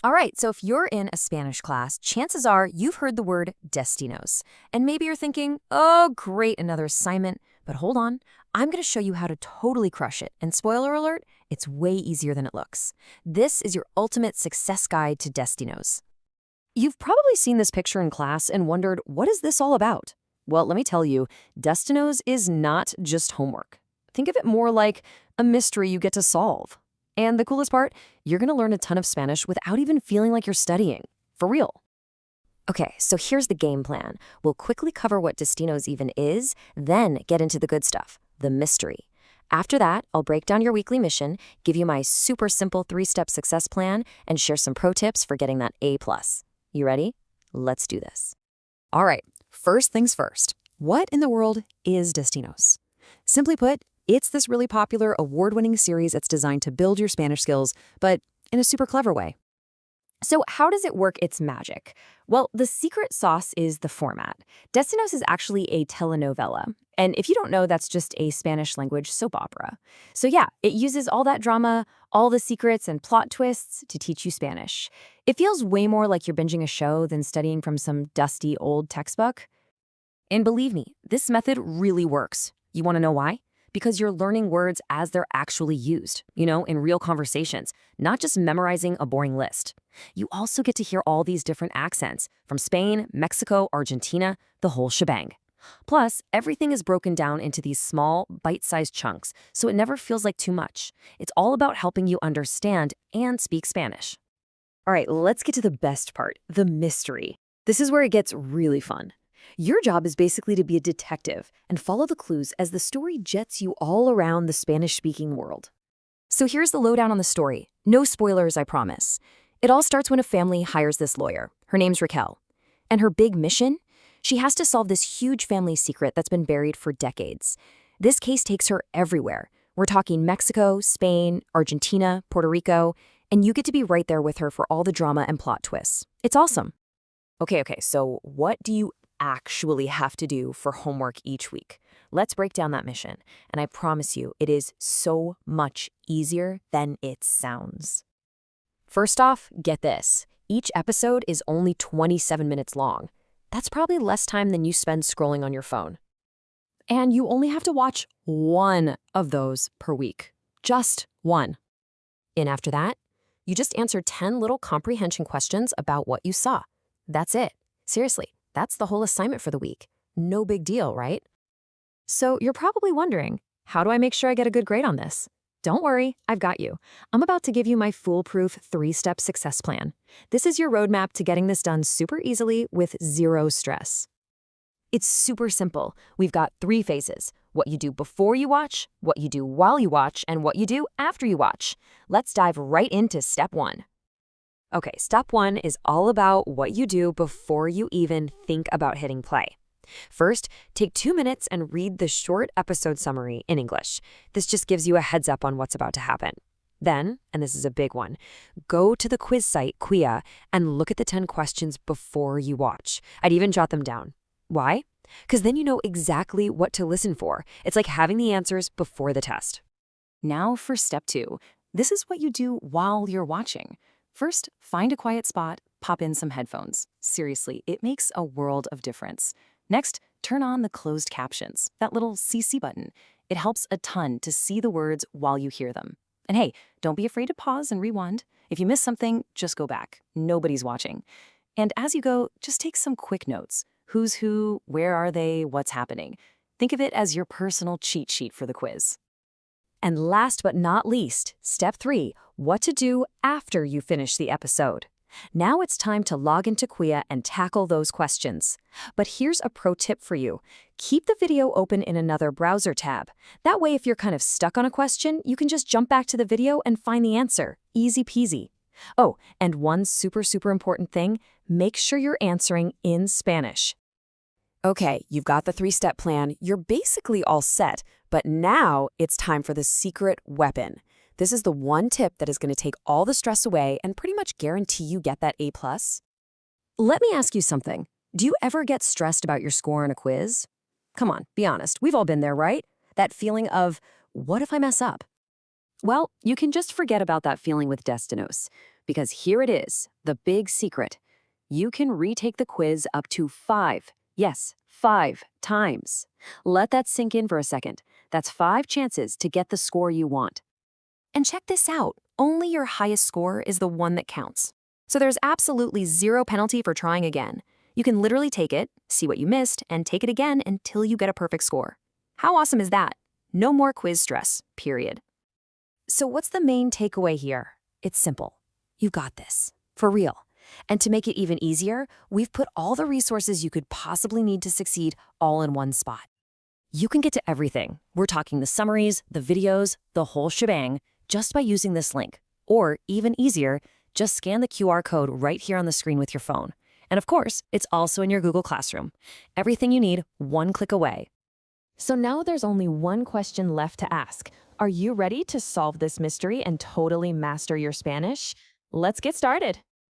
All right, so if you're in a Spanish class, chances are you've heard the word destinos. And maybe you're thinking, oh, great, another assignment. But hold on, I'm going to show you how to totally crush it. And spoiler alert, it's way easier than it looks. This is your ultimate success guide to destinos. You've probably seen this picture in class and wondered, what is this all about? Well, let me tell you, destinos is not just homework. Think of it more like a mystery you get to solve. And the coolest part, you're going to learn a ton of Spanish without even feeling like you're studying. For real. Okay, so here's the game plan. We'll quickly cover what destinos even is, then get into the good stuff, the mystery. After that, I'll break down your weekly mission, give you my super simple 3-step success plan, and share some pro tips for getting that A+. You ready? Let's do this. All right, first things first. What in the world is Destinos? Simply put, it's this really popular award-winning series that's designed to build your Spanish skills, but in a super clever way. So how does it work its magic? Well, the secret sauce is the format. Destinos is actually a telenovela. And if you don't know, that's just a Spanish language soap opera. So yeah, it uses all that drama, all the secrets and plot twists to teach you Spanish. It feels way more like you're binging a show than studying from some dusty old textbook. And believe me, this method really works. You want to know why? Because you're learning words as they're actually used, in real conversations, not just memorizing a boring list. You also get to hear all these different accents from Spain, Mexico, Argentina, the whole shebang. Plus, everything is broken down into these small, bite-sized chunks, so it never feels like too much. It's all about helping you understand and speak Spanish. All right, let's get to the best part, the mystery. This is where it gets really fun. Your job is basically to be a detective and follow the clues as the story jets you all around the Spanish-speaking world. So here's the lowdown on the story. No spoilers, I promise. It all starts when a family hires this lawyer. Her name's Raquel. And her big mission? She has to solve this huge family secret that's been buried for decades. This case takes her everywhere. We're talking Mexico, Spain, Argentina, Puerto Rico, and you get to be right there with her for all the drama and plot twists. It's awesome. Okay, so what do you actually have to do for homework each week? Let's break down that mission, and I promise you, it is so much easier than it sounds. First off, get this. Each episode is only 27 minutes long. That's probably less time than you spend scrolling on your phone. And you only have to watch one of those per week. Just one. And after that, you just answer 10 little comprehension questions about what you saw. That's it. Seriously. That's the whole assignment for the week. No big deal, right? So you're probably wondering, how do I make sure I get a good grade on this? Don't worry, I've got you. I'm about to give you my foolproof 3-step success plan. This is your roadmap to getting this done super easily with zero stress. It's super simple. We've got 3 phases: what you do before you watch, what you do while you watch, and what you do after you watch. Let's dive right into step 1. Okay, step 1 is all about what you do before you even think about hitting play. First, take 2 minutes and read the short episode summary in English. This just gives you a heads up on what's about to happen. Then, and this is a big one, go to the quiz site, Quia, and look at the 10 questions before you watch. I'd even jot them down. Why? Because then you know exactly what to listen for. It's like having the answers before the test. Now for step 2. This is what you do while you're watching. First, find a quiet spot, pop in some headphones. Seriously, it makes a world of difference. Next, turn on the closed captions, that little CC button. It helps a ton to see the words while you hear them. And hey, don't be afraid to pause and rewind. If you miss something, just go back. Nobody's watching. And as you go, just take some quick notes. Who's who, where are they, what's happening. Think of it as your personal cheat sheet for the quiz. And last but not least, step 3, what to do after you finish the episode. Now it's time to log into Quia and tackle those questions. But here's a pro tip for you. Keep the video open in another browser tab. That way, if you're kind of stuck on a question, you can just jump back to the video and find the answer. Easy peasy. Oh, and one super important thing, make sure you're answering in Spanish. Okay, you've got the 3-step plan. You're basically all set. But now it's time for the secret weapon. This is the one tip that is going to take all the stress away and pretty much guarantee you get that A+. Let me ask you something. Do you ever get stressed about your score on a quiz? Come on, be honest. We've all been there, right? That feeling of, what if I mess up? Well, you can just forget about that feeling with Destinos. Because here it is, the big secret. You can retake the quiz up to 5 times. Let that sink in for a second. That's 5 chances to get the score you want. And check this out, only your highest score is the one that counts. So there's absolutely zero penalty for trying again. You can literally take it, see what you missed, and take it again until you get a perfect score. How awesome is that? No more quiz stress, period. So what's the main takeaway here? It's simple. You got this, for real. And to make it even easier, we've put all the resources you could possibly need to succeed all in one spot. You can get to everything. We're talking the summaries, the videos, the whole shebang, just by using this link. Or, even easier, just scan the QR code right here on the screen with your phone. And of course, it's also in your Google Classroom. Everything you need, one click away. So now there's only one question left to ask. Are you ready to solve this mystery and totally master your Spanish? Let's get started.